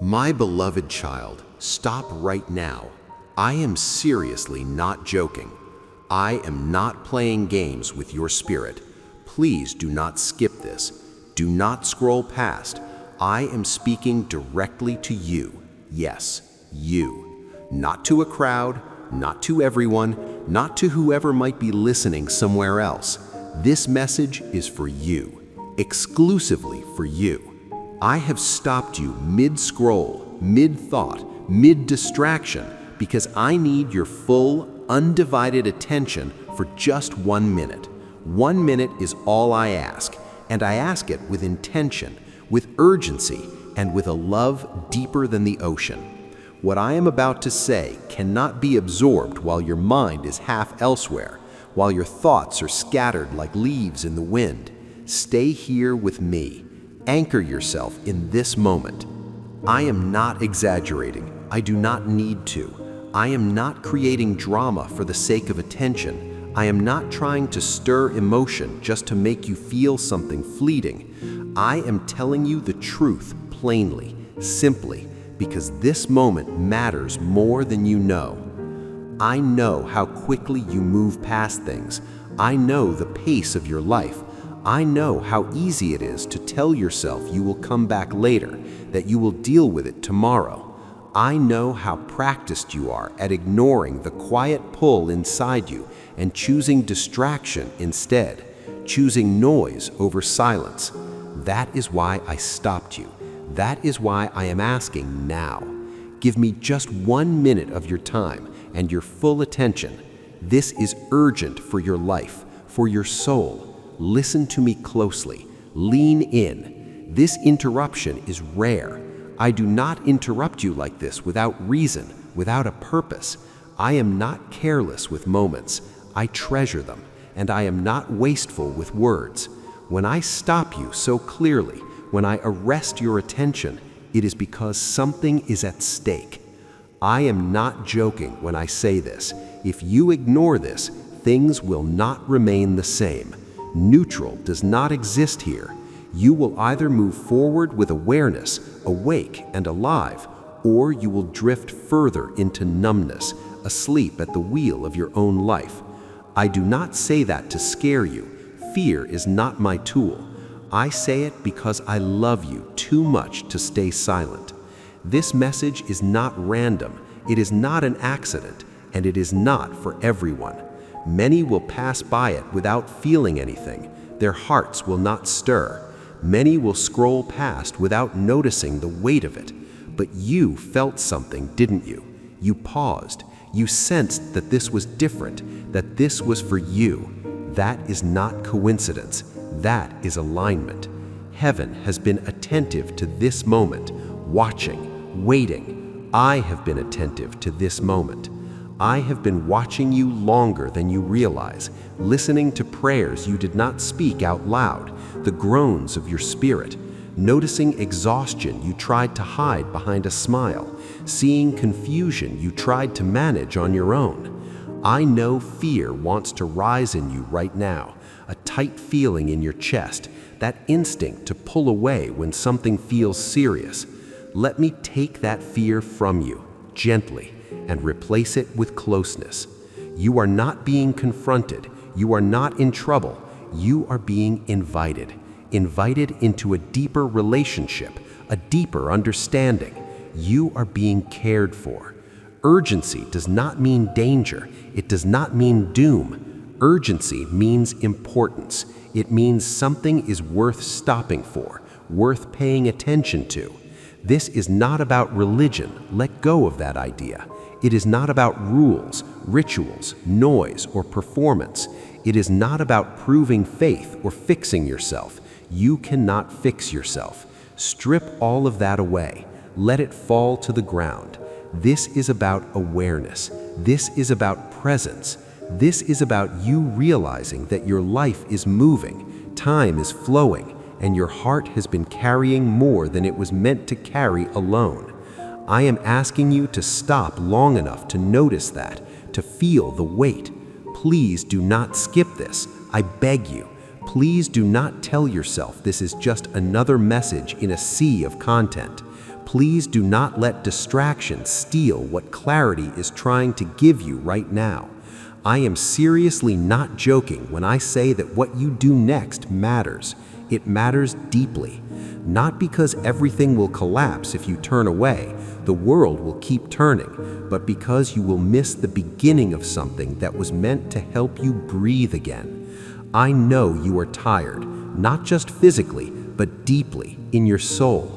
My beloved child, stop right now. I am seriously not joking. I am not playing games with your spirit. Please do not skip this. Do not scroll past. I am speaking directly to you. Yes, you. Not to a crowd, not to everyone, not to whoever might be listening somewhere else. This message is for you, exclusively for you. I have stopped you mid-scroll, mid-thought, mid-distraction because I need your full, undivided attention for just 1 minute. 1 minute is all I ask, and I ask it with intention, with urgency, and with a love deeper than the ocean. What I am about to say cannot be absorbed while your mind is half elsewhere, while your thoughts are scattered like leaves in the wind. Stay here with me. Anchor yourself in this moment. I am not exaggerating. I do not need to. I am not creating drama for the sake of attention. I am not trying to stir emotion just to make you feel something fleeting. I am telling you the truth plainly, simply, because this moment matters more than you know. I know how quickly you move past things. I know the pace of your life. I know how easy it is to tell yourself you will come back later, that you will deal with it tomorrow. I know how practiced you are at ignoring the quiet pull inside you and choosing distraction instead, choosing noise over silence. That is why I stopped you. That is why I am asking now. Give me just 1 minute of your time and your full attention. This is urgent for your life, for your soul. Listen to me closely. Lean in. This interruption is rare. I do not interrupt you like this without reason, without a purpose. I am not careless with moments. I treasure them, and I am not wasteful with words. When I stop you so clearly, when I arrest your attention, it is because something is at stake. I am not joking when I say this. If you ignore this, things will not remain the same. Neutral does not exist here. You will either move forward with awareness, awake and alive, or you will drift further into numbness, asleep at the wheel of your own life. I do not say that to scare you. Fear is not my tool. I say it because I love you too much to stay silent. This message is not random, it is not an accident, and it is not for everyone. Many will pass by it without feeling anything. Their hearts will not stir. Many will scroll past without noticing the weight of it. But you felt something, didn't you? You paused. You sensed that this was different, that this was for you. That is not coincidence. That is alignment. Heaven has been attentive to this moment, watching, waiting. I have been attentive to this moment. I have been watching you longer than you realize, listening to prayers you did not speak out loud, the groans of your spirit, noticing exhaustion you tried to hide behind a smile, seeing confusion you tried to manage on your own. I know fear wants to rise in you right now, a tight feeling in your chest, that instinct to pull away when something feels serious. Let me take that fear from you, gently, and replace it with closeness. You are not being confronted. You are not in trouble. You are being invited into a deeper relationship, a deeper understanding. You are being cared for. Urgency does not mean danger. It does not mean doom. Urgency means importance. It means something is worth stopping for, worth paying attention to. This is not about religion. Let go of that idea. It is not about rules, rituals, noise, or performance. It is not about proving faith or fixing yourself. You cannot fix yourself. Strip all of that away. Let it fall to the ground. This is about awareness. This is about presence. This is about you realizing that your life is moving, time is flowing, and your heart has been carrying more than it was meant to carry alone. I am asking you to stop long enough to notice that, to feel the weight. Please do not skip this. I beg you. Please do not tell yourself this is just another message in a sea of content. Please do not let distraction steal what clarity is trying to give you right now. I am seriously not joking when I say that what you do next matters. It matters deeply. Not because everything will collapse if you turn away, the world will keep turning, but because you will miss the beginning of something that was meant to help you breathe again. I know you are tired, not just physically, but deeply in your soul.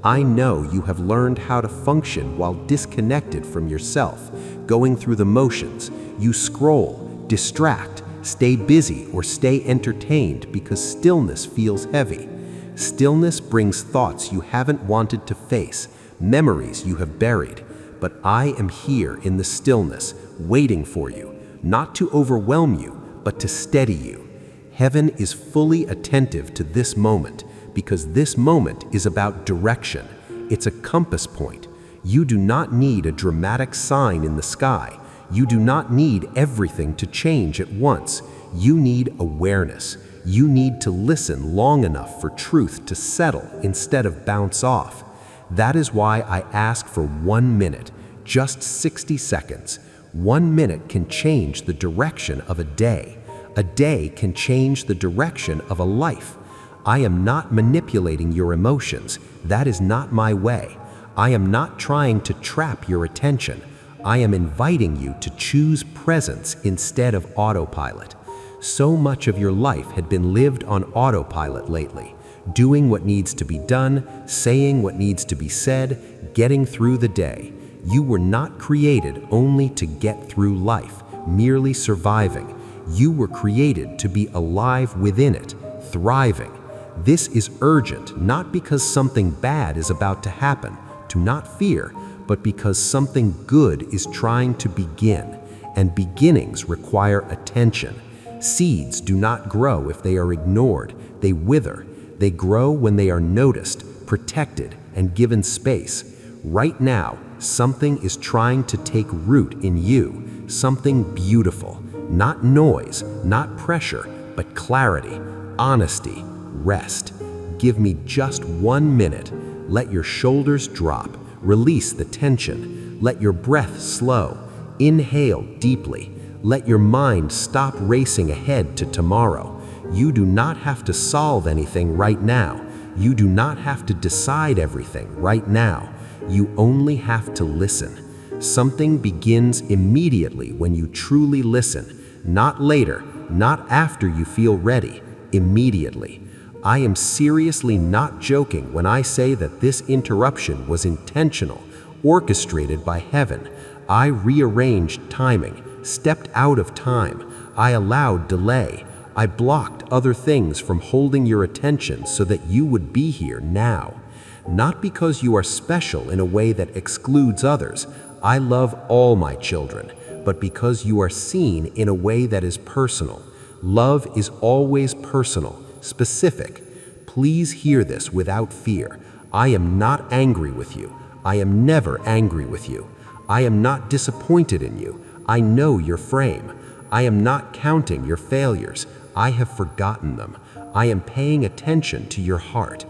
I know you have learned how to function while disconnected from yourself, going through the motions. You scroll, distract, stay busy, or stay entertained because stillness feels heavy. Stillness brings thoughts you haven't wanted to face, memories you have buried. But I am here in the stillness, waiting for you, not to overwhelm you, but to steady you. Heaven is fully attentive to this moment, because this moment is about direction. It's a compass point. You do not need a dramatic sign in the sky. You do not need everything to change at once. You need awareness. You need to listen long enough for truth to settle instead of bounce off. That is why I ask for 1 minute, just 60 seconds. 1 minute can change the direction of a day. A day can change the direction of a life. I am not manipulating your emotions. That is not my way. I am not trying to trap your attention. I am inviting you to choose presence instead of autopilot. So much of your life had been lived on autopilot lately, doing what needs to be done, saying what needs to be said, getting through the day. You were not created only to get through life, merely surviving. You were created to be alive within it, thriving. This is urgent, not because something bad is about to happen, to not fear, but because something good is trying to begin, and beginnings require attention. Seeds do not grow if they are ignored, they wither. They grow when they are noticed, protected, and given space. Right now, something is trying to take root in you, something beautiful. Not noise, not pressure, but clarity, honesty, rest. Give me just 1 minute. Let your shoulders drop. Release the tension. Let your breath slow. Inhale deeply. Let your mind stop racing ahead to tomorrow. You do not have to solve anything right now. You do not have to decide everything right now. You only have to listen. Something begins immediately when you truly listen. Not later, not after you feel ready. Immediately. I am seriously not joking when I say that this interruption was intentional, orchestrated by heaven. I rearranged timing, stepped out of time. I allowed delay. I blocked other things from holding your attention so that you would be here now. Not because you are special in a way that excludes others. I love all my children, but because you are seen in a way that is personal. Love is always personal, specific. Please hear this without fear. I am not angry with you. I am never angry with you. I am not disappointed in you. I know your frame. I am not counting your failures. I have forgotten them. I am paying attention to your heart.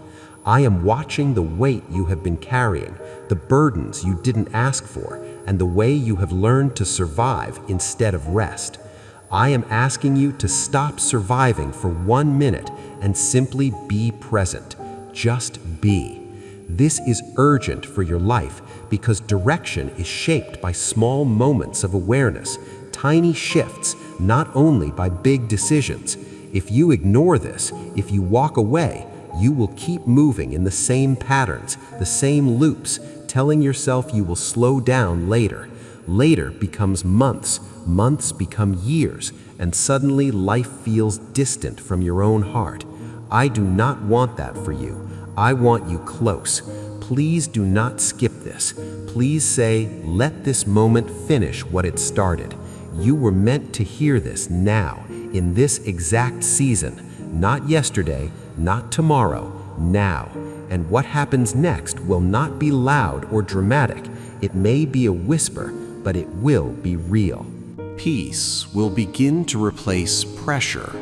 I am watching the weight you have been carrying, the burdens you didn't ask for, and the way you have learned to survive instead of rest. I am asking you to stop surviving for 1 minute and simply be present. Just be. This is urgent for your life because direction is shaped by small moments of awareness, tiny shifts, not only by big decisions. If you ignore this, if you walk away, you will keep moving in the same patterns, the same loops, telling yourself you will slow down later. Later becomes months, months become years, and suddenly life feels distant from your own heart. I do not want that for you. I want you close. Please do not skip this. Please say, let this moment finish what it started. You were meant to hear this now, in this exact season, not yesterday, not tomorrow, now. And what happens next will not be loud or dramatic. It may be a whisper, but it will be real. Peace will begin to replace pressure.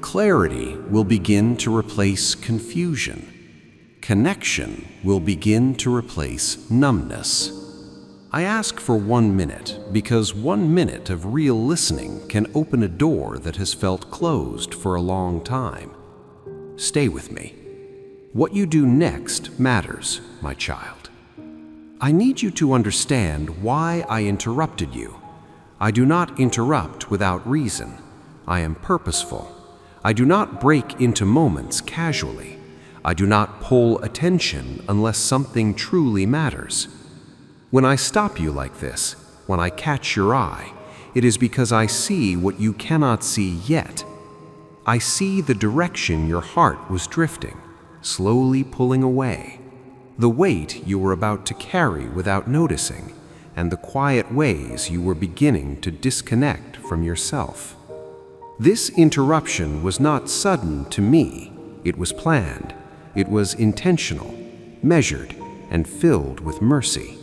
Clarity will begin to replace confusion. connection will begin to replace numbness. I ask for 1 minute because 1 minute of real listening can open a door that has felt closed for a long time. Stay with me. What you do next matters, my child. I need you to understand why I interrupted you. I do not interrupt without reason. I am purposeful. I do not break into moments casually. I do not pull attention unless something truly matters. When I stop you like this, when I catch your eye, it is because I see what you cannot see yet. I see the direction your heart was drifting, slowly pulling away, the weight you were about to carry without noticing, and the quiet ways you were beginning to disconnect from yourself. This interruption was not sudden to me. It was planned. It was intentional, measured, and filled with mercy.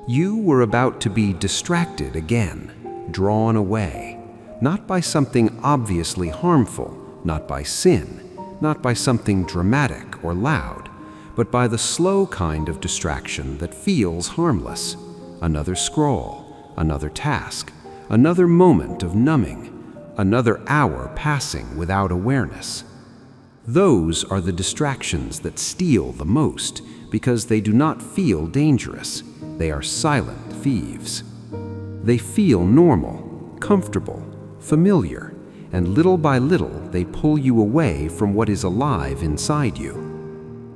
You were about to be distracted again, drawn away, not by something obviously harmful, not by sin, not by something dramatic or loud, but by the slow kind of distraction that feels harmless. Another scroll, another task, another moment of numbing, another hour passing without awareness. Those are the distractions that steal the most because they do not feel dangerous. They are silent thieves. They feel normal, comfortable, familiar, and little by little they pull you away from what is alive inside you.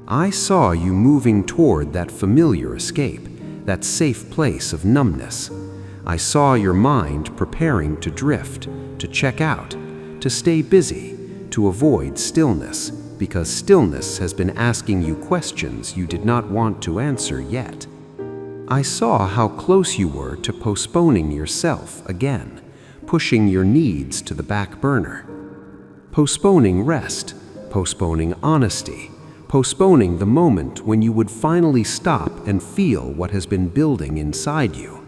I saw you moving toward that familiar escape, that safe place of numbness. I saw your mind preparing to drift, to check out, to stay busy, to avoid stillness, because stillness has been asking you questions you did not want to answer yet. I saw how close you were to postponing yourself again, pushing your needs to the back burner. Postponing rest, postponing honesty, postponing the moment when you would finally stop and feel what has been building inside you.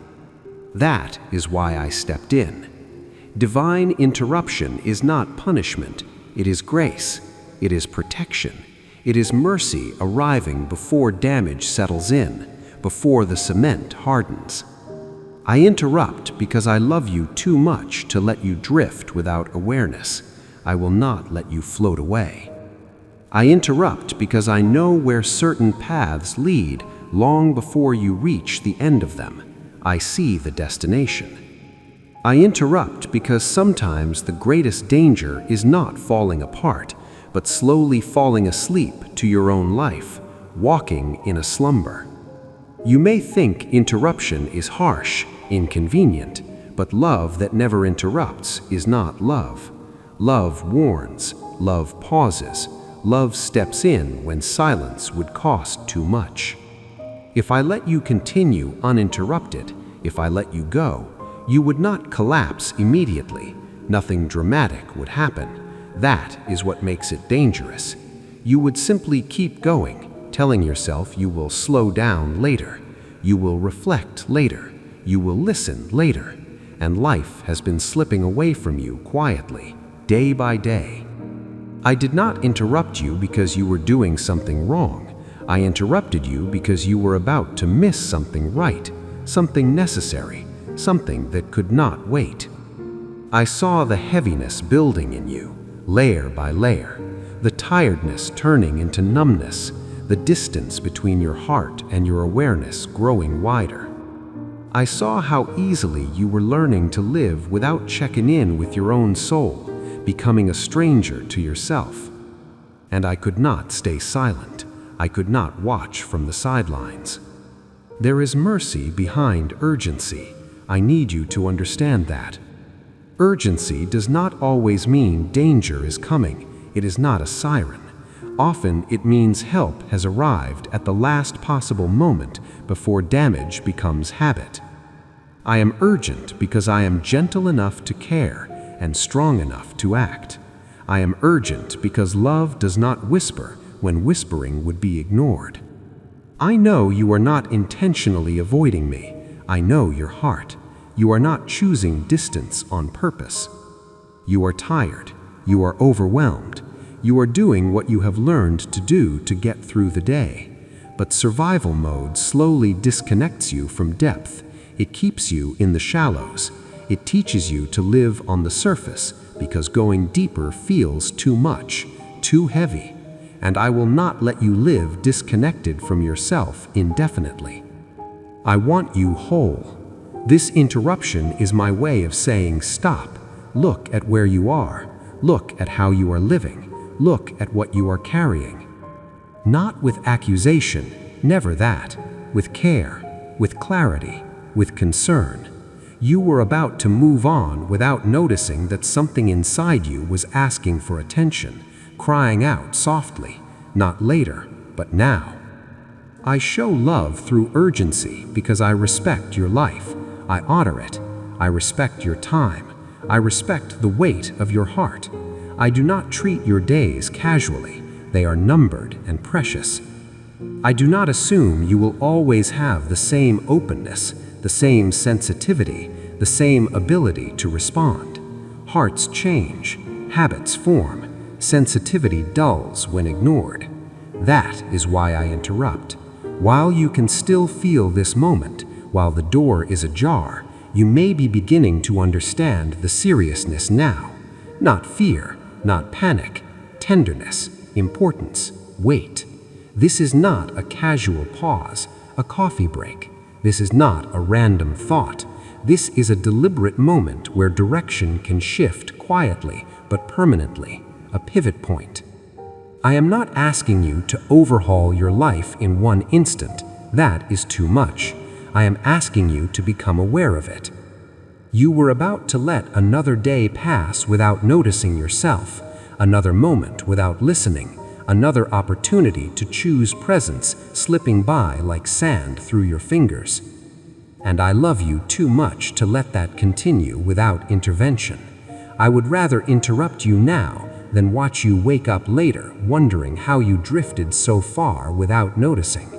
That is why I stepped in. Divine interruption is not punishment. It is grace. It is protection. It is mercy arriving before damage settles in, before the cement hardens. I interrupt because I love you too much to let you drift without awareness. I will not let you float away. I interrupt because I know where certain paths lead long before you reach the end of them. I see the destination. I interrupt because sometimes the greatest danger is not falling apart, but slowly falling asleep to your own life, walking in a slumber. You may think interruption is harsh, inconvenient, but love that never interrupts is not love. Love warns, love pauses, love steps in when silence would cost too much. If I let you continue uninterrupted, if I let you go, you would not collapse immediately. Nothing dramatic would happen. That is what makes it dangerous. You would simply keep going, telling yourself you will slow down later, you will reflect later, you will listen later, and life has been slipping away from you quietly, day by day. I did not interrupt you because you were doing something wrong. I interrupted you because you were about to miss something right, something necessary, something that could not wait. I saw the heaviness building in you, layer by layer, the tiredness turning into numbness, the distance between your heart and your awareness growing wider. I saw how easily you were learning to live without checking in with your own soul, becoming a stranger to yourself. And I could not stay silent. I could not watch from the sidelines. There is mercy behind urgency. I need you to understand that. Urgency does not always mean danger is coming. It is not a siren. Often it means help has arrived at the last possible moment before damage becomes habit. I am urgent because I am gentle enough to care and strong enough to act. I am urgent because love does not whisper when whispering would be ignored. I know you are not intentionally avoiding me. I know your heart. You are not choosing distance on purpose. You are tired. You are overwhelmed. You are doing what you have learned to do to get through the day. But survival mode slowly disconnects you from depth. It keeps you in the shallows. It teaches you to live on the surface because going deeper feels too much, too heavy. And I will not let you live disconnected from yourself indefinitely. I want you whole. This interruption is my way of saying stop. Look at where you are. Look at how you are living. Look at what you are carrying. Not with accusation, never that. With care, with clarity, with concern. You were about to move on without noticing that something inside you was asking for attention, crying out softly, not later, but now. I show love through urgency because I respect your life. I honor it. I respect your time. I respect the weight of your heart. I do not treat your days casually. They are numbered and precious. I do not assume you will always have the same openness, the same sensitivity, the same ability to respond. Hearts change, habits form, sensitivity dulls when ignored. That is why I interrupt. While you can still feel this moment, while the door is ajar, you may be beginning to understand the seriousness now. Not fear, not panic, tenderness, importance, weight. This is not a casual pause, a coffee break. This is not a random thought. This is a deliberate moment where direction can shift quietly but permanently, a pivot point. I am not asking you to overhaul your life in one instant. That is too much. I am asking you to become aware of it. You were about to let another day pass without noticing yourself, another moment without listening, another opportunity to choose presence slipping by like sand through your fingers. And I love you too much to let that continue without intervention. I would rather interrupt you now than watch you wake up later wondering how you drifted so far without noticing.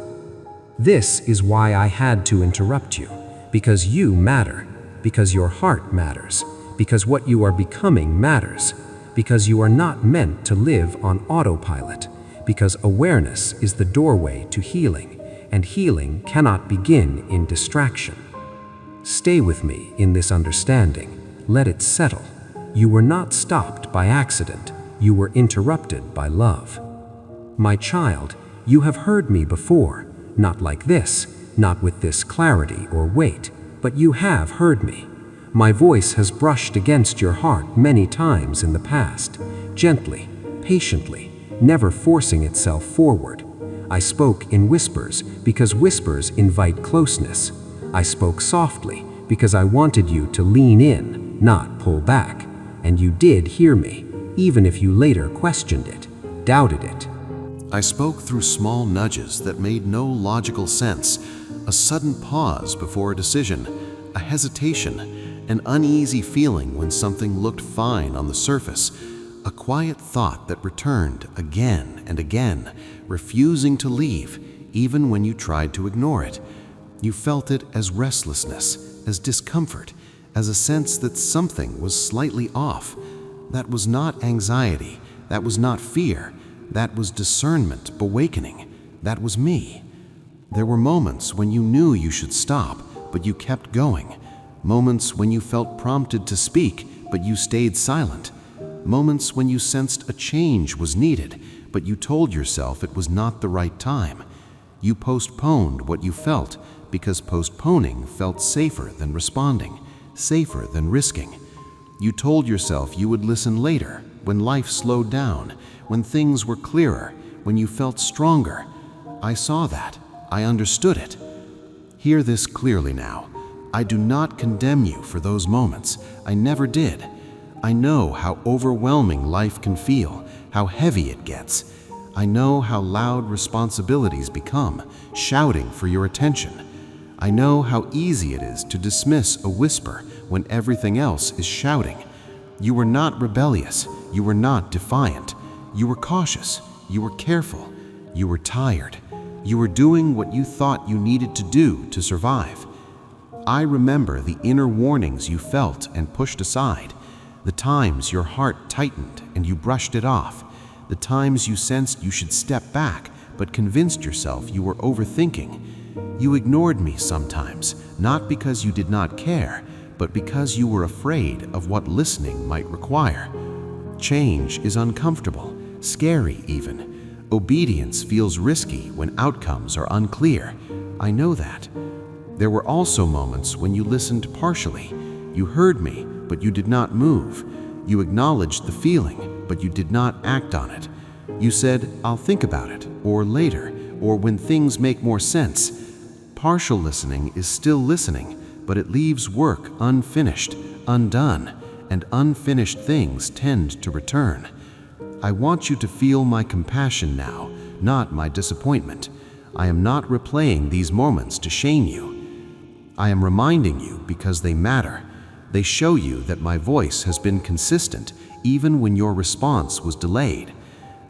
This is why I had to interrupt you, because you matter, because your heart matters, because what you are becoming matters, because you are not meant to live on autopilot, because awareness is the doorway to healing, and healing cannot begin in distraction. Stay with me in this understanding. Let it settle. You were not stopped by accident. You were interrupted by love. My child, you have heard me before, not like this, not with this clarity or weight, but you have heard me. My voice has brushed against your heart many times in the past, gently, patiently, never forcing itself forward. I spoke in whispers because whispers invite closeness. I spoke softly because I wanted you to lean in, not pull back. And you did hear me, even if you later questioned it, doubted it. I spoke through small nudges that made no logical sense, a sudden pause before a decision, a hesitation, an uneasy feeling when something looked fine on the surface, a quiet thought that returned again and again, refusing to leave, even when you tried to ignore it. You felt it as restlessness, as discomfort, as a sense that something was slightly off. That was not anxiety, that was not fear, that was discernment, awakening. That was me. There were moments when you knew you should stop, but you kept going. Moments when you felt prompted to speak, but you stayed silent. Moments when you sensed a change was needed, but you told yourself it was not the right time. You postponed what you felt because postponing felt safer than responding, safer than risking. You told yourself you would listen later, when life slowed down, when things were clearer, when you felt stronger. I saw that. I understood it. Hear this clearly now. I do not condemn you for those moments. I never did. I know how overwhelming life can feel, how heavy it gets. I know how loud responsibilities become, shouting for your attention. I know how easy it is to dismiss a whisper when everything else is shouting. You were not rebellious. You were not defiant. You were cautious. You were careful. You were tired. You were doing what you thought you needed to do to survive. I remember the inner warnings you felt and pushed aside, the times your heart tightened and you brushed it off, the times you sensed you should step back but convinced yourself you were overthinking. You ignored me sometimes, not because you did not care, but because you were afraid of what listening might require. Change is uncomfortable, scary even. Obedience feels risky when outcomes are unclear. I know that. There were also moments when you listened partially. You heard me, but you did not move. You acknowledged the feeling, but you did not act on it. You said, "I'll think about it," or "later," or "when things make more sense." Partial listening is still listening, but it leaves work unfinished, undone, and unfinished things tend to return. I want you to feel my compassion now, not my disappointment. I am not replaying these moments to shame you. I am reminding you because they matter. They show you that my voice has been consistent even when your response was delayed.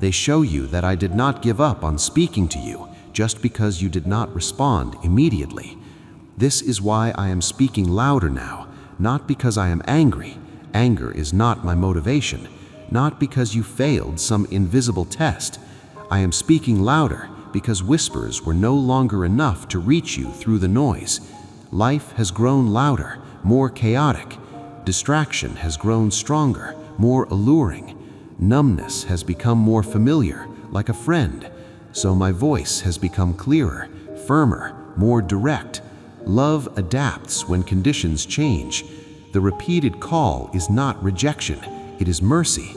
They show you that I did not give up on speaking to you just because you did not respond immediately. This is why I am speaking louder now, not because I am angry. Anger is not my motivation, not because you failed some invisible test. I am speaking louder because whispers were no longer enough to reach you through the noise. Life has grown louder, more chaotic. Distraction has grown stronger, more alluring. Numbness has become more familiar, like a friend. So my voice has become clearer, firmer, more direct. Love adapts when conditions change. The repeated call is not rejection, it is mercy.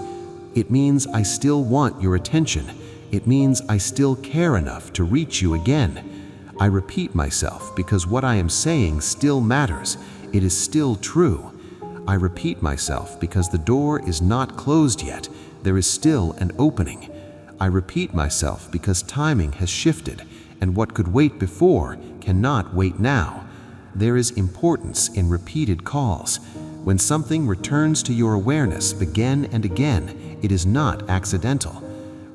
It means I still want your attention. It means I still care enough to reach you again. I repeat myself because what I am saying still matters. It is still true. I repeat myself because the door is not closed yet. There is still an opening. I repeat myself because timing has shifted, and what could wait before cannot wait now. There is importance in repeated calls. When something returns to your awareness again and again, it is not accidental.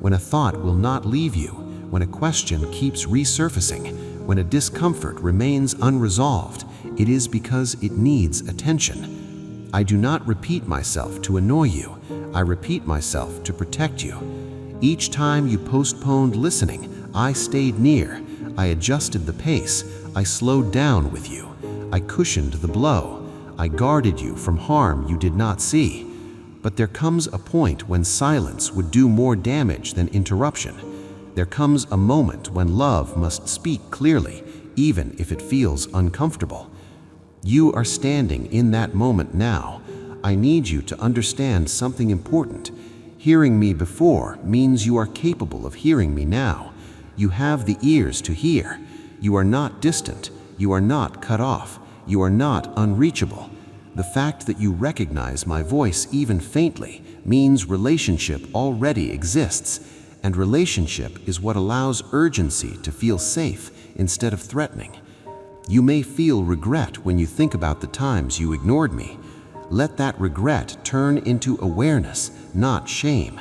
When a thought will not leave you, when a question keeps resurfacing, when a discomfort remains unresolved, it is because it needs attention. I do not repeat myself to annoy you. I repeat myself to protect you. Each time you postponed listening, I stayed near. I adjusted the pace. I slowed down with you. I cushioned the blow. I guarded you from harm you did not see. But there comes a point when silence would do more damage than interruption. There comes a moment when love must speak clearly, even if it feels uncomfortable. You are standing in that moment now. I need you to understand something important. Hearing me before means you are capable of hearing me now. You have the ears to hear. You are not distant. You are not cut off. You are not unreachable. The fact that you recognize my voice even faintly means relationship already exists, and relationship is what allows urgency to feel safe instead of threatening. You may feel regret when you think about the times you ignored me. Let that regret turn into awareness, not shame.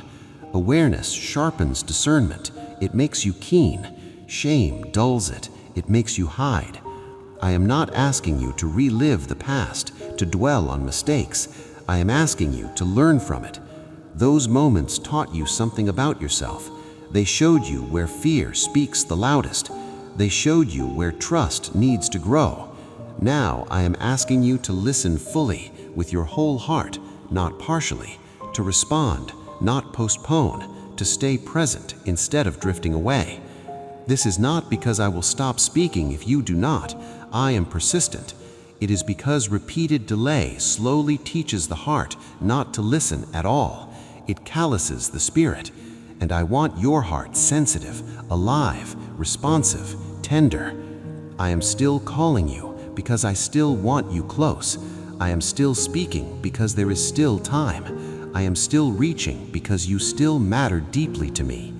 Awareness sharpens discernment. It makes you keen. Shame dulls it. It makes you hide. I am not asking you to relive the past, to dwell on mistakes. I am asking you to learn from it. Those moments taught you something about yourself. They showed you where fear speaks the loudest. They showed you where trust needs to grow. Now I am asking you to listen fully, with your whole heart, not partially, to respond, not postpone, to stay present instead of drifting away. This is not because I will stop speaking if you do not. I am persistent. It is because repeated delay slowly teaches the heart not to listen at all. It calluses the spirit. And I want your heart sensitive, alive, responsive, tender. I am still calling you because I still want you close. I am still speaking because there is still time. I am still reaching because you still matter deeply to me.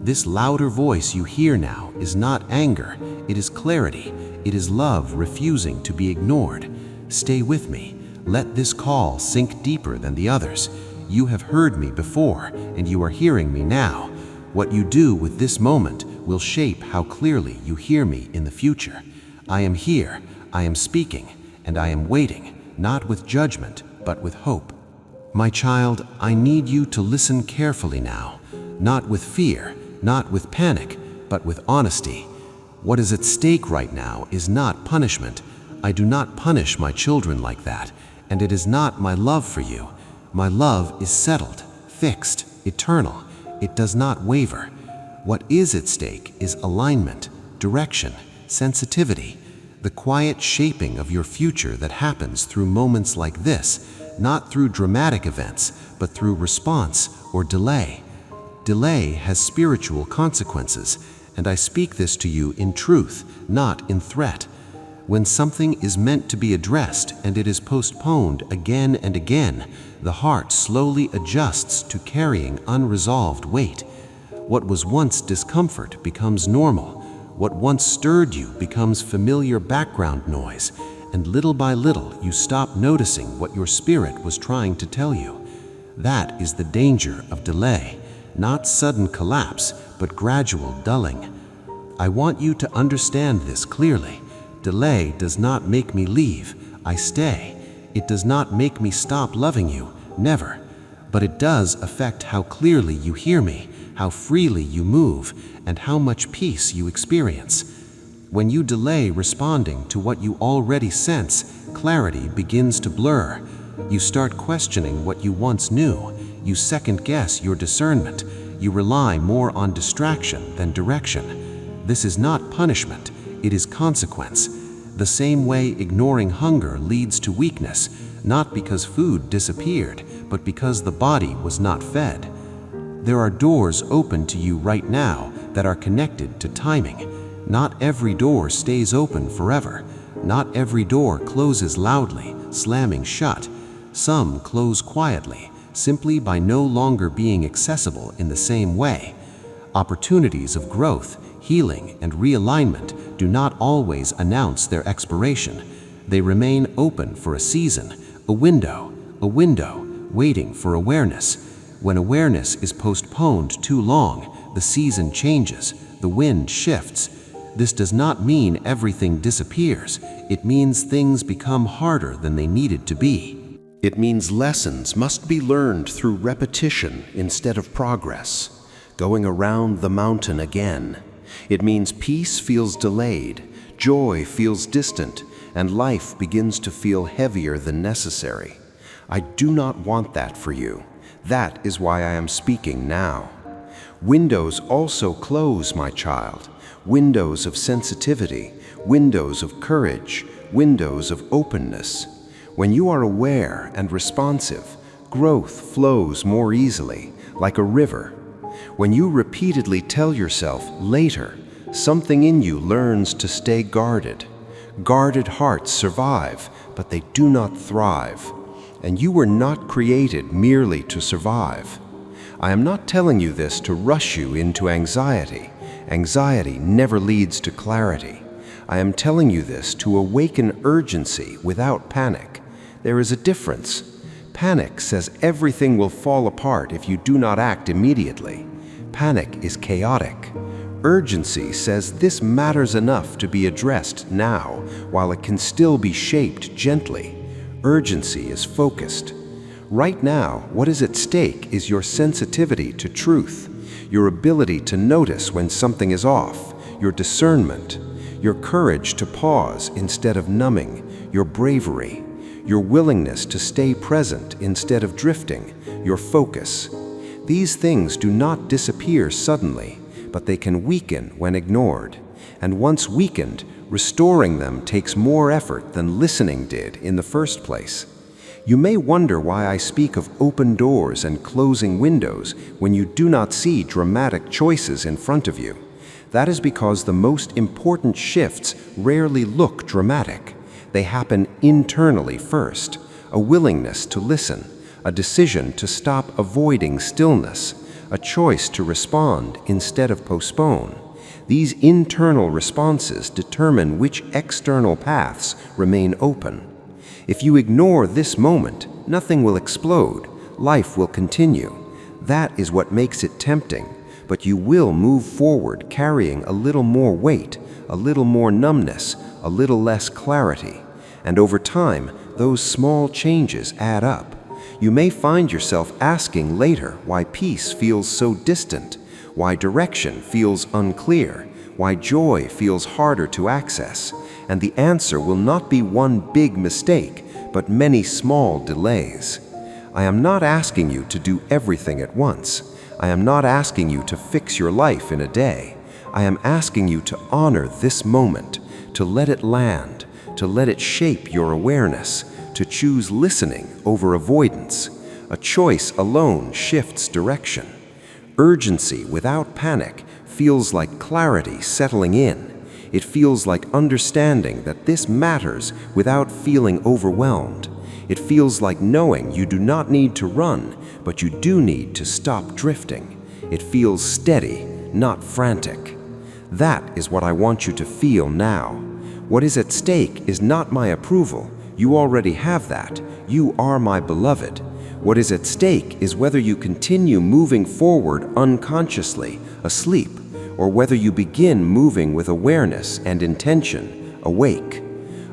This louder voice you hear now is not anger, it is clarity. It is love refusing to be ignored. Stay with me. Let this call sink deeper than the others. You have heard me before, and you are hearing me now. What you do with this moment will shape how clearly you hear me in the future. I am here, I am speaking, and I am waiting, not with judgment, but with hope. My child, I need you to listen carefully now. not with fear, not with panic, but with honesty. What is at stake right now is not punishment. I do not punish my children like that, and it is not my love for you. My love is settled, fixed, eternal. It does not waver. What is at stake is alignment, direction, sensitivity, the quiet shaping of your future that happens through moments like this, not through dramatic events, but through response or delay. Delay has spiritual consequences, and I speak this to you in truth, not in threat. When something is meant to be addressed and it is postponed again and again, the heart slowly adjusts to carrying unresolved weight. What was once discomfort becomes normal. What once stirred you becomes familiar background noise, and little by little you stop noticing what your spirit was trying to tell you. That is the danger of delay, not sudden collapse, but gradual dulling. I want you to understand this clearly. Delay does not make me leave, I stay. It does not make me stop loving you, never. But it does affect how clearly you hear me, how freely you move, and how much peace you experience. When you delay responding to what you already sense, clarity begins to blur. You start questioning what you once knew. You second-guess your discernment. You rely more on distraction than direction. This is not punishment. It is consequence. The same way ignoring hunger leads to weakness, not because food disappeared, but because the body was not fed. There are doors open to you right now that are connected to timing. Not every door stays open forever. Not every door closes loudly, slamming shut. Some close quietly, simply by no longer being accessible in the same way. Opportunities of growth, healing, and realignment do not always announce their expiration. They remain open for a season, a window, waiting for awareness. When awareness is postponed too long, the season changes, the wind shifts. This does not mean everything disappears. It means things become harder than they needed to be. It means lessons must be learned through repetition instead of progress, going around the mountain again. It means peace feels delayed, joy feels distant, and life begins to feel heavier than necessary. I do not want that for you. That is why I am speaking now. Windows also close, my child. Windows of sensitivity, windows of courage, windows of openness. When you are aware and responsive, growth flows more easily, like a river. When you repeatedly tell yourself, later, something in you learns to stay guarded. Guarded hearts survive, but they do not thrive. And you were not created merely to survive. I am not telling you this to rush you into anxiety. Anxiety never leads to clarity. I am telling you this to awaken urgency without panic. There is a difference. Panic says everything will fall apart if you do not act immediately. Panic is chaotic. Urgency says this matters enough to be addressed now, while it can still be shaped gently. Urgency is focused. Right now, what is at stake is your sensitivity to truth, your ability to notice when something is off, your discernment, your courage to pause instead of numbing, your bravery, your willingness to stay present instead of drifting, your focus. These things do not disappear suddenly, but they can weaken when ignored. And once weakened, restoring them takes more effort than listening did in the first place. You may wonder why I speak of open doors and closing windows when you do not see dramatic choices in front of you. That is because the most important shifts rarely look dramatic. They happen internally first, a willingness to listen, a decision to stop avoiding stillness, a choice to respond instead of postpone. These internal responses determine which external paths remain open. If you ignore this moment, nothing will explode. Life will continue. That is what makes it tempting, but you will move forward carrying a little more weight, a little more numbness, a little less clarity. And over time, those small changes add up. You may find yourself asking later why peace feels so distant, why direction feels unclear, why joy feels harder to access, and the answer will not be one big mistake, but many small delays. I am not asking you to do everything at once. I am not asking you to fix your life in a day. I am asking you to honor this moment, to let it land, to let it shape your awareness, to choose listening over avoidance. A choice alone shifts direction. Urgency without panic feels like clarity settling in. It feels like understanding that this matters without feeling overwhelmed. It feels like knowing you do not need to run, but you do need to stop drifting. It feels steady, not frantic. That is what I want you to feel now. What is at stake is not my approval. You already have that. You are my beloved. What is at stake is whether you continue moving forward unconsciously, asleep, or whether you begin moving with awareness and intention, awake.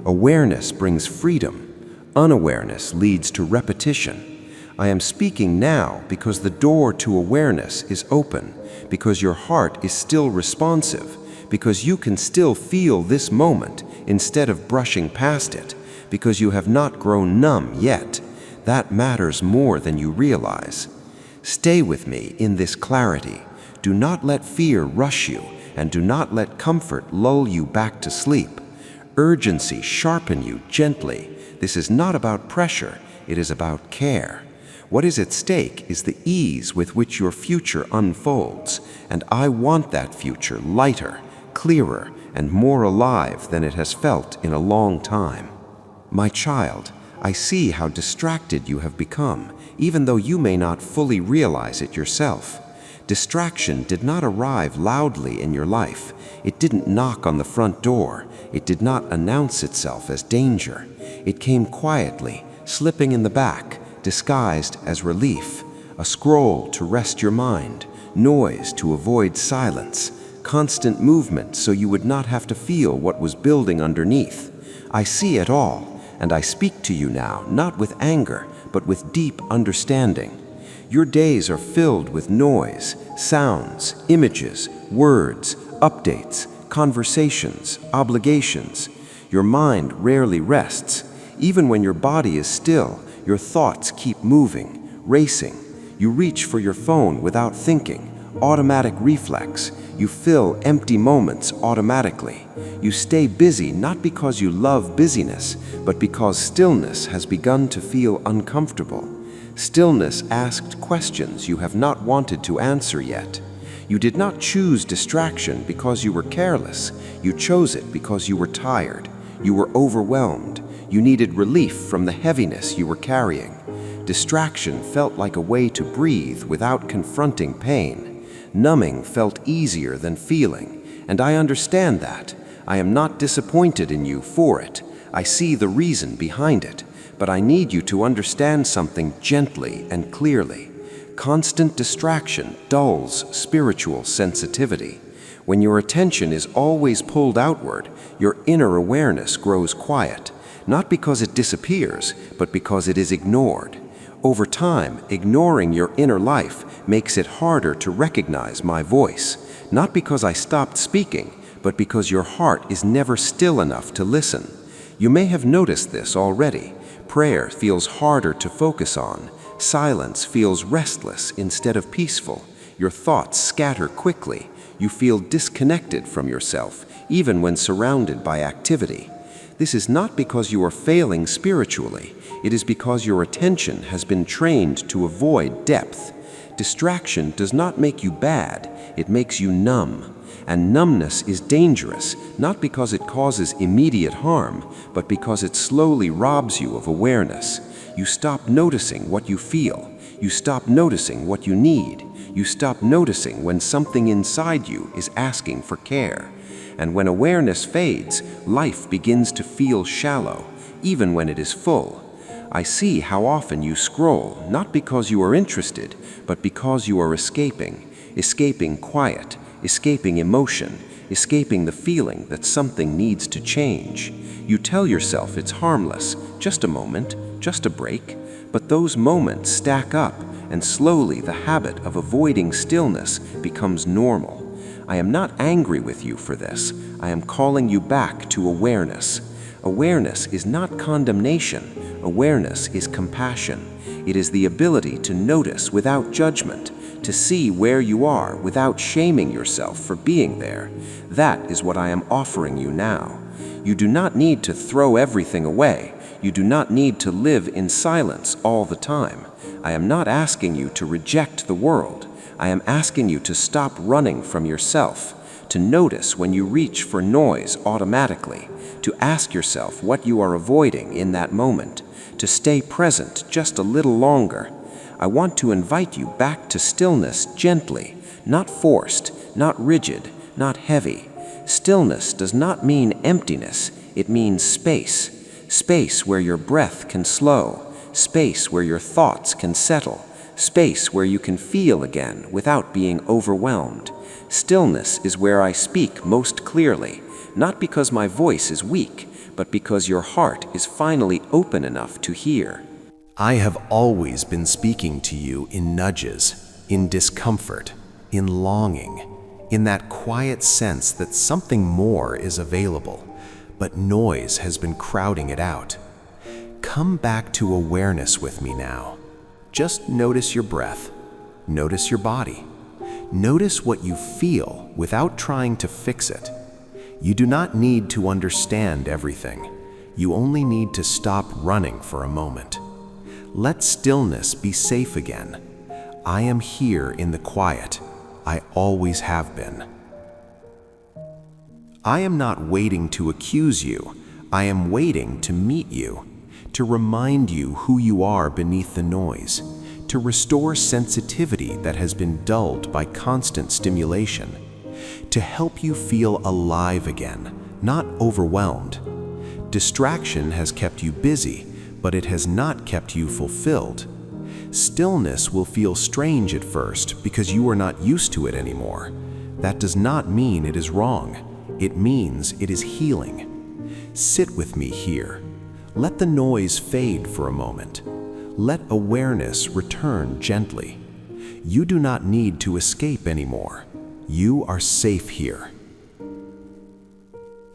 Awareness brings freedom. Unawareness leads to repetition. I am speaking now because the door to awareness is open, because your heart is still responsive, because you can still feel this moment instead of brushing past it, because you have not grown numb yet. That matters more than you realize. Stay with me in this clarity. Do not let fear rush you, and do not let comfort lull you back to sleep. Urgency sharpen you gently. This is not about pressure, it is about care. What is at stake is the ease with which your future unfolds, and I want that future lighter, clearer, and more alive than it has felt in a long time. My child, I see how distracted you have become, even though you may not fully realize it yourself. Distraction did not arrive loudly in your life. It didn't knock on the front door. It did not announce itself as danger. It came quietly, slipping in the back, disguised as relief. A scroll to rest your mind, noise to avoid silence, constant movement so you would not have to feel what was building underneath. I see it all, and I speak to you now, not with anger, but with deep understanding. Your days are filled with noise, sounds, images, words, updates, conversations, obligations. Your mind rarely rests. Even when your body is still, your thoughts keep moving, racing. You reach for your phone without thinking, automatic reflex. You fill empty moments automatically. You stay busy not because you love busyness, but because stillness has begun to feel uncomfortable. Stillness asked questions you have not wanted to answer yet. You did not choose distraction because you were careless. You chose it because you were tired. You were overwhelmed. You needed relief from the heaviness you were carrying. Distraction felt like a way to breathe without confronting pain. Numbing felt easier than feeling, and I understand that. I am not disappointed in you for it. I see the reason behind it, but I need you to understand something gently and clearly. Constant distraction dulls spiritual sensitivity. When your attention is always pulled outward, your inner awareness grows quiet, not because it disappears, but because it is ignored. Over time, ignoring your inner life makes it harder to recognize my voice, not because I stopped speaking, but because your heart is never still enough to listen. You may have noticed this already. Prayer feels harder to focus on. Silence feels restless instead of peaceful. Your thoughts scatter quickly. You feel disconnected from yourself, even when surrounded by activity. This is not because you are failing spiritually. It is because your attention has been trained to avoid depth. Distraction does not make you bad, it makes you numb. And numbness is dangerous, not because it causes immediate harm, but because it slowly robs you of awareness. You stop noticing what you feel. You stop noticing what you need. You stop noticing when something inside you is asking for care. And when awareness fades, life begins to feel shallow, even when it is full. I see how often you scroll, not because you are interested, but because you are escaping quiet, escaping emotion, escaping the feeling that something needs to change. You tell yourself it's harmless, just a moment, just a break, But those moments stack up, and slowly the habit of avoiding stillness becomes normal. I am not angry with you for this. I am calling you back to awareness. Awareness is not condemnation. Awareness is compassion. It is the ability to notice without judgment, to see where you are without shaming yourself for being there. That is what I am offering you now. You do not need to throw everything away. You do not need to live in silence all the time. I am not asking you to reject the world. I am asking you to stop running from yourself, to notice when you reach for noise automatically, to ask yourself what you are avoiding in that moment, to stay present just a little longer. I want to invite you back to stillness gently, not forced, not rigid, not heavy. Stillness does not mean emptiness, it means space. Space where your breath can slow, space where your thoughts can settle, space where you can feel again without being overwhelmed. Stillness is where I speak most clearly, not because my voice is weak, but because your heart is finally open enough to hear. I have always been speaking to you in nudges, in discomfort, in longing, in that quiet sense that something more is available, but noise has been crowding it out. Come back to awareness with me now. Just notice your breath. Notice your body. Notice what you feel without trying to fix it. You do not need to understand everything. You only need to stop running for a moment. Let stillness be safe again. I am here in the quiet. I always have been. I am not waiting to accuse you. I am waiting to meet you, to remind you who you are beneath the noise, to restore sensitivity that has been dulled by constant stimulation, to help you feel alive again, not overwhelmed. Distraction has kept you busy, but it has not kept you fulfilled. Stillness will feel strange at first because you are not used to it anymore. That does not mean it is wrong. It means it is healing. Sit with me here. Let the noise fade for a moment. Let awareness return gently. You do not need to escape anymore. You are safe here.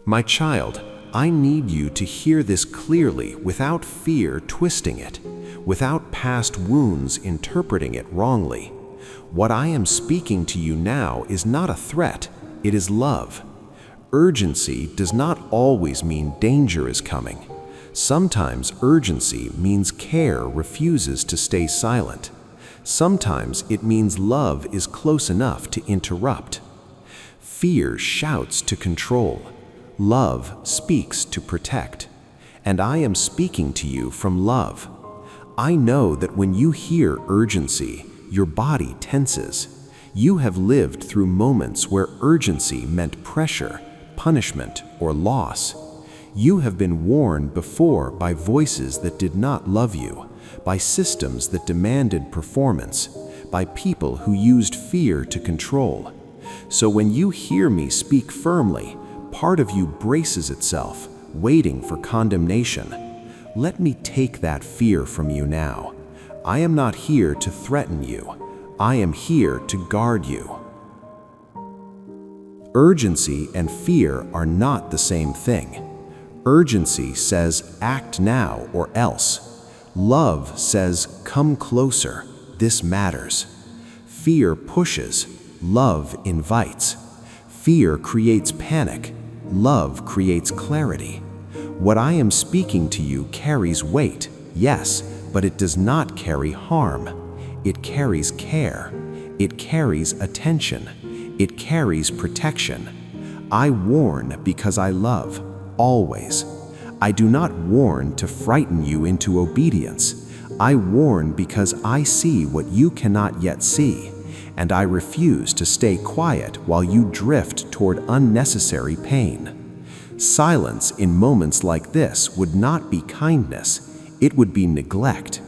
My child, I need you to hear this clearly without fear twisting it, without past wounds interpreting it wrongly. What I am speaking to you now is not a threat, it is love. Urgency does not always mean danger is coming. Sometimes urgency means care refuses to stay silent. Sometimes it means love is close enough to interrupt. Fear shouts to control. Love speaks to protect. And I am speaking to you from love. I know that when you hear urgency, your body tenses. You have lived through moments where urgency meant pressure, punishment, or loss. You have been warned before by voices that did not love you, by systems that demanded performance, by people who used fear to control. So when you hear me speak firmly, part of you braces itself, waiting for condemnation. Let me take that fear from you now. I am not here to threaten you. I am here to guard you. Urgency and fear are not the same thing. Urgency says, act now or else. Love says, come closer, this matters. Fear pushes, love invites. Fear creates panic, love creates clarity. What I am speaking to you carries weight, yes, but it does not carry harm. It carries care. It carries attention. It carries protection. I warn because I love, always. I do not warn to frighten you into obedience. I warn because I see what you cannot yet see, and I refuse to stay quiet while you drift toward unnecessary pain. Silence in moments like this would not be kindness, it would be neglect.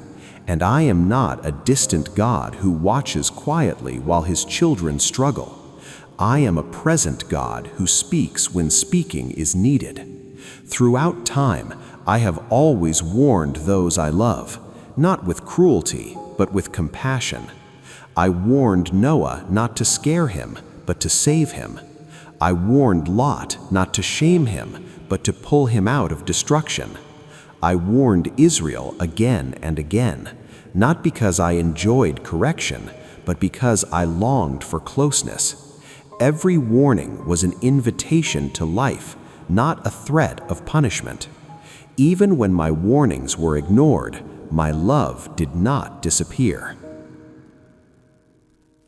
And I am not a distant God who watches quietly while his children struggle. I am a present God who speaks when speaking is needed. Throughout time, I have always warned those I love. not with cruelty, but with compassion. I warned Noah not to scare him, but to save him. I warned Lot not to shame him, but to pull him out of destruction. I warned Israel again and again, not because I enjoyed correction, but because I longed for closeness. Every warning was an invitation to life, not a threat of punishment. Even when my warnings were ignored, my love did not disappear.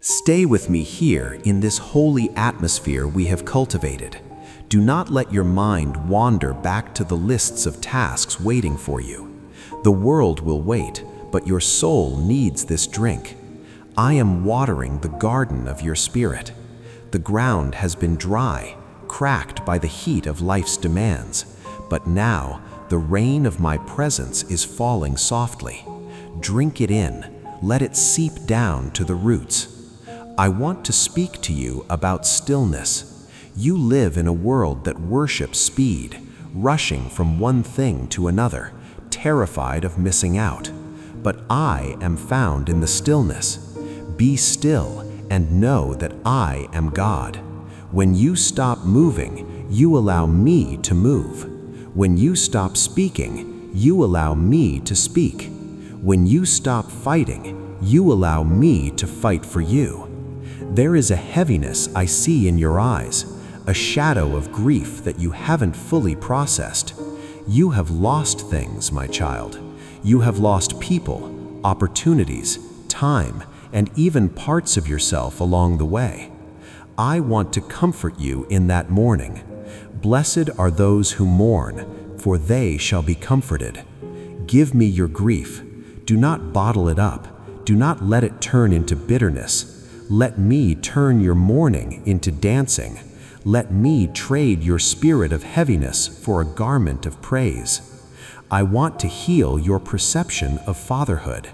Stay with me here in this holy atmosphere we have cultivated. Do not let your mind wander back to the lists of tasks waiting for you. The world will wait, but your soul needs this drink. I am watering the garden of your spirit. The ground has been dry, cracked by the heat of life's demands, but now the rain of my presence is falling softly. Drink it in, let it seep down to the roots. I want to speak to you about stillness. You live in a world that worships speed, rushing from one thing to another, terrified of missing out. But I am found in the stillness. Be still and know that I am God. When you stop moving, you allow me to move. When you stop speaking, you allow me to speak. When you stop fighting, you allow me to fight for you. There is a heaviness I see in your eyes, a shadow of grief that you haven't fully processed. You have lost things, my child. You have lost people, opportunities, time, and even parts of yourself along the way. I want to comfort you in that mourning. Blessed are those who mourn, for they shall be comforted. Give me your grief. Do not bottle it up. Do not let it turn into bitterness. Let me turn your mourning into dancing. Let me trade your spirit of heaviness for a garment of praise. I want to heal your perception of fatherhood.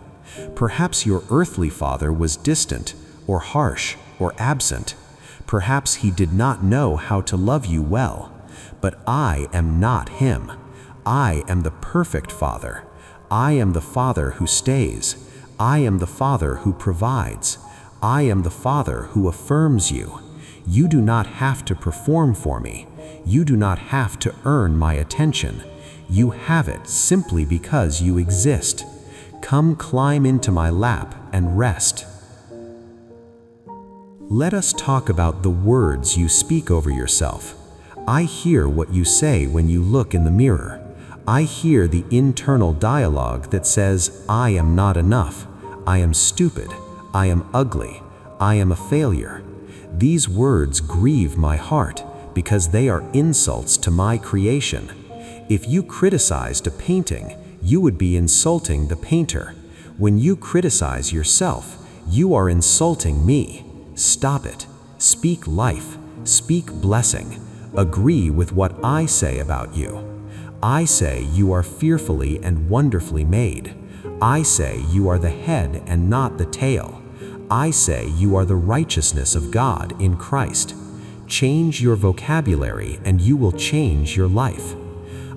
Perhaps your earthly father was distant, or harsh, or absent. Perhaps he did not know how to love you well. But I am not him. I am the perfect father. I am the father who stays. I am the father who provides. I am the father who affirms you. You do not have to perform for me. You do not have to earn my attention. You have it simply because you exist. Come climb into my lap and rest. Let us talk about the words you speak over yourself. I hear what you say when you look in the mirror. I hear the internal dialogue that says, I am not enough. I am stupid. I am ugly. I am a failure. These words grieve my heart because they are insults to my creation. If you criticized a painting, you would be insulting the painter. When you criticize yourself, you are insulting me. Stop it. Speak life. Speak blessing. Agree with what I say about you. I say you are fearfully and wonderfully made. I say you are the head and not the tail. I say you are the righteousness of God in Christ. Change your vocabulary and you will change your life.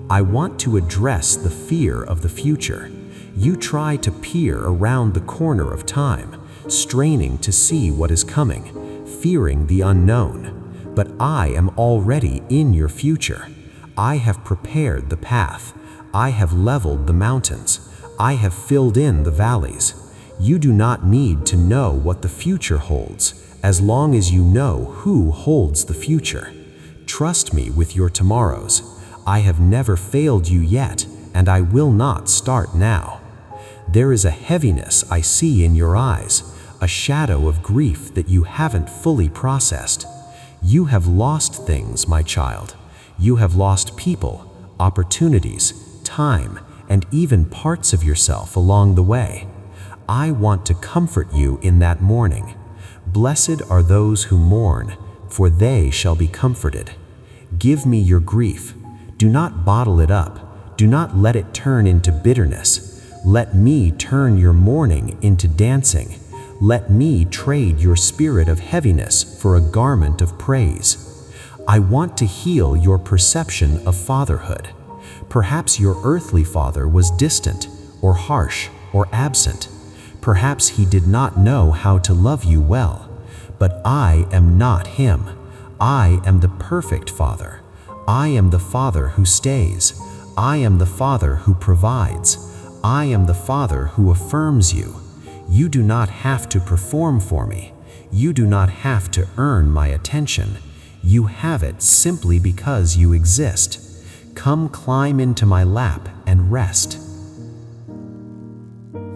I want to address the fear of the future. You try to peer around the corner of time, straining to see what is coming, fearing the unknown. But I am already in your future. I have prepared the path. I have leveled the mountains. I have filled in the valleys. You do not need to know what the future holds, as long as you know who holds the future. Trust me with your tomorrows. I have never failed you yet, and I will not start now. There is a heaviness I see in your eyes, a shadow of grief that you haven't fully processed. You have lost things, my child. You have lost people, opportunities, time, and even parts of yourself along the way. I want to comfort you in that mourning. Blessed are those who mourn, for they shall be comforted. Give me your grief. Do not bottle it up. Do not let it turn into bitterness. Let me turn your mourning into dancing. Let me trade your spirit of heaviness for a garment of praise. I want to heal your perception of fatherhood. Perhaps your earthly father was distant, or harsh, or absent. Perhaps he did not know how to love you well. But I am not him. I am the perfect Father. I am the Father who stays. I am the Father who provides. I am the Father who affirms you. You do not have to perform for me. You do not have to earn my attention. You have it simply because you exist. Come climb into my lap and rest.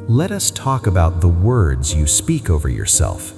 Let us talk about the words you speak over yourself.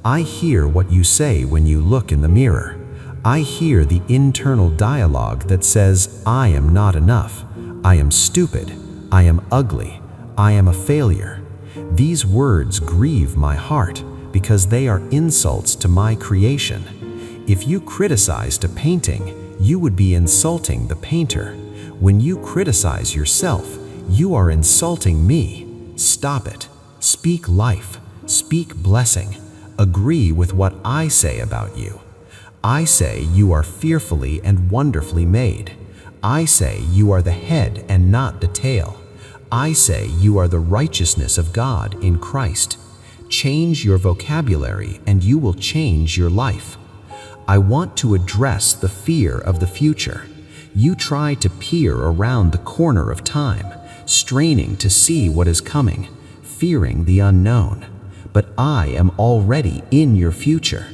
I hear what you say when you look in the mirror. I hear the internal dialogue that says, I am not enough. I am stupid. I am ugly. I am a failure. These words grieve my heart because they are insults to my creation. If you criticized a painting, you would be insulting the painter. When you criticize yourself, you are insulting me. Stop it. Speak life. Speak blessing. Agree with what I say about you. I say you are fearfully and wonderfully made. I say you are the head and not the tail. I say you are the righteousness of God in Christ. Change your vocabulary and you will change your life. I want to address the fear of the future. You try to peer around the corner of time, straining to see what is coming, fearing the unknown. But I am already in your future.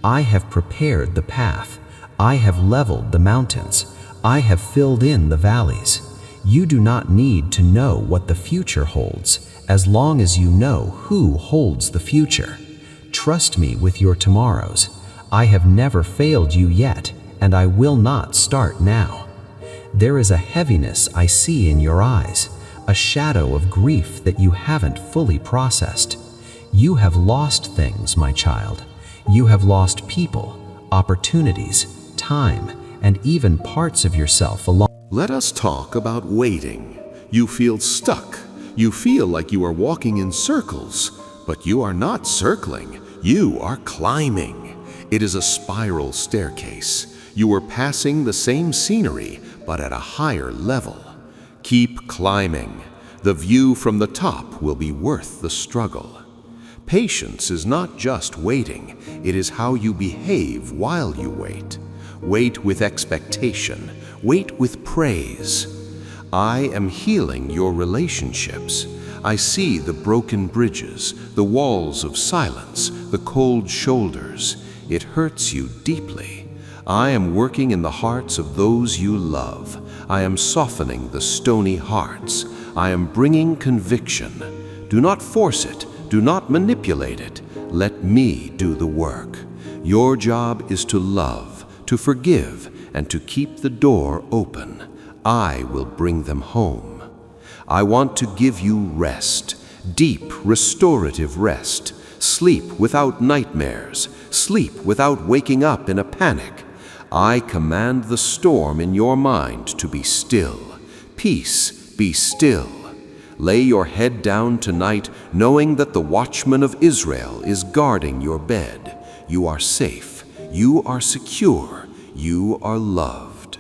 I have prepared the path. I have leveled the mountains. I have filled in the valleys. You do not need to know what the future holds, as long as you know who holds the future. Trust me with your tomorrows. I have never failed you yet, and I will not start now. There is a heaviness I see in your eyes, a shadow of grief that you haven't fully processed. You have lost things, my child. You have lost people, opportunities, time, and even parts of yourself along. Let us talk about waiting. You feel stuck. You feel like you are walking in circles, but you are not circling. You are climbing. It is a spiral staircase. You are passing the same scenery, but at a higher level. Keep climbing. The view from the top will be worth the struggle. Patience is not just waiting, it is how you behave while you wait. Wait with expectation. Wait with praise. I am healing your relationships. I see the broken bridges, the walls of silence, the cold shoulders. It hurts you deeply. I am working in the hearts of those you love. I am softening the stony hearts. I am bringing conviction. Do not force it. Do not manipulate it. Let me do the work. Your job is to love, to forgive, and to keep the door open. I will bring them home. I want to give you rest, deep, restorative rest. Sleep without nightmares. Sleep without waking up in a panic. I command the storm in your mind to be still. Peace, be still. Lay your head down tonight, knowing that the watchman of Israel is guarding your bed. You are safe. You are secure. You are loved.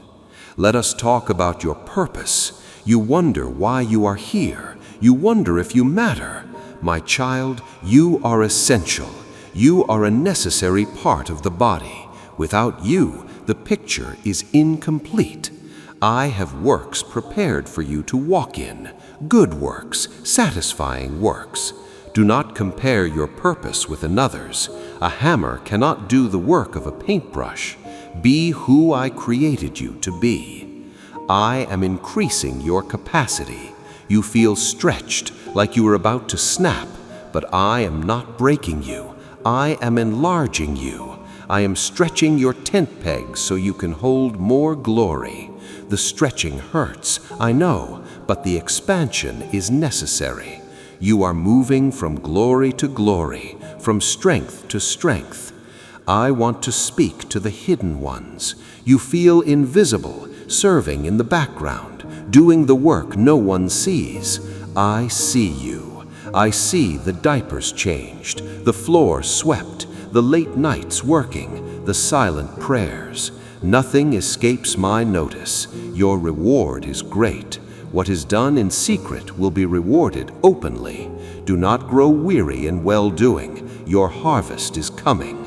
Let us talk about your purpose. You wonder why you are here. You wonder if you matter. My child, you are essential. You are a necessary part of the body. Without you, the picture is incomplete. I have works prepared for you to walk in. Good works, satisfying works. Do not compare your purpose with another's. A hammer cannot do the work of a paintbrush. Be who I created you to be. I am increasing your capacity. You feel stretched, like you are about to snap, but I am not breaking you. I am enlarging you. I am stretching your tent pegs so you can hold more glory. The stretching hurts, I know, but the expansion is necessary. You are moving from glory to glory, from strength to strength. I want to speak to the hidden ones. You feel invisible, serving in the background, doing the work no one sees. I see you. I see the diapers changed, the floor swept, the late nights working, the silent prayers. Nothing escapes my notice. Your reward is great. What is done in secret will be rewarded openly. Do not grow weary in well-doing. Your harvest is coming.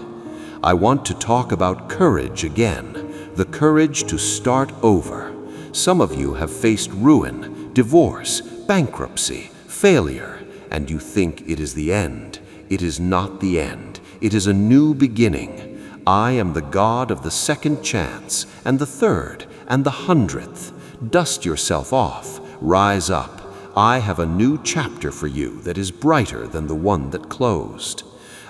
I want to talk about courage again, the courage to start over. Some of you have faced ruin, divorce, bankruptcy, failure, and you think it is the end. It is not the end. It is a new beginning. I am the God of the second chance, and the third, and the 100th. Dust yourself off. Rise up. I have a new chapter for you that is brighter than the one that closed.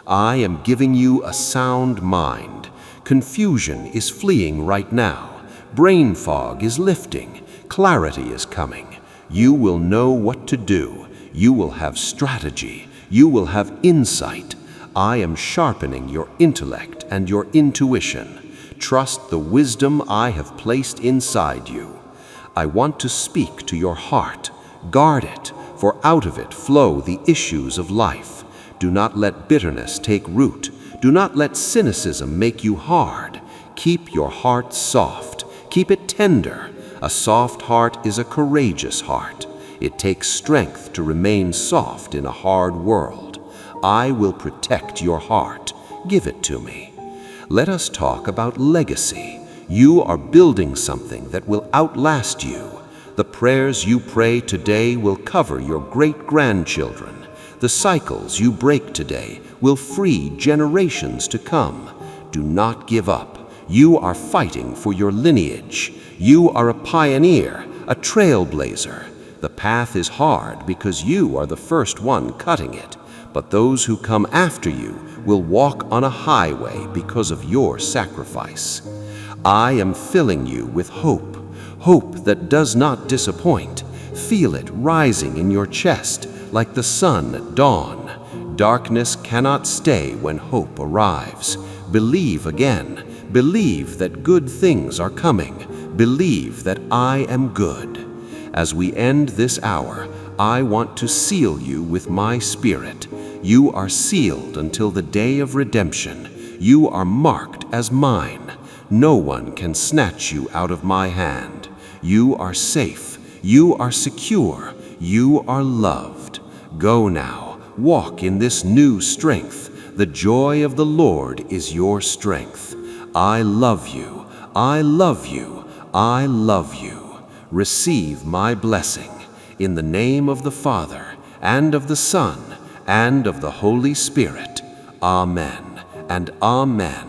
I am giving you a sound mind. Confusion is fleeing right now. Brain fog is lifting. Clarity is coming. You will know what to do. You will have strategy. You will have insight. I am sharpening your intellect and your intuition. Trust the wisdom I have placed inside you. I want to speak to your heart. Guard it, for out of it flow the issues of life. Do not let bitterness take root. Do not let cynicism make you hard. Keep your heart soft. Keep it tender. A soft heart is a courageous heart. It takes strength to remain soft in a hard world. I will protect your heart. Give it to me. Let us talk about legacy. You are building something that will outlast you. The prayers you pray today will cover your great-grandchildren. The cycles you break today will free generations to come. Do not give up. You are fighting for your lineage. You are a pioneer, a trailblazer. The path is hard because you are the first one cutting it, but those who come after you will walk on a highway because of your sacrifice. I am filling you with hope, hope that does not disappoint. Feel it rising in your chest like the sun at dawn. Darkness cannot stay when hope arrives. Believe again. Believe that good things are coming. Believe that I am good. As we end this hour, I want to seal you with my spirit. You are sealed until the day of redemption. You are marked as mine. No one can snatch you out of my hand. You are safe. You are secure. You are loved. Go now. Walk in this new strength. The joy of the Lord is your strength. I love you. I love you. I love you. Receive my blessing. In the name of the Father, and of the Son, and of the Holy Spirit. Amen and amen.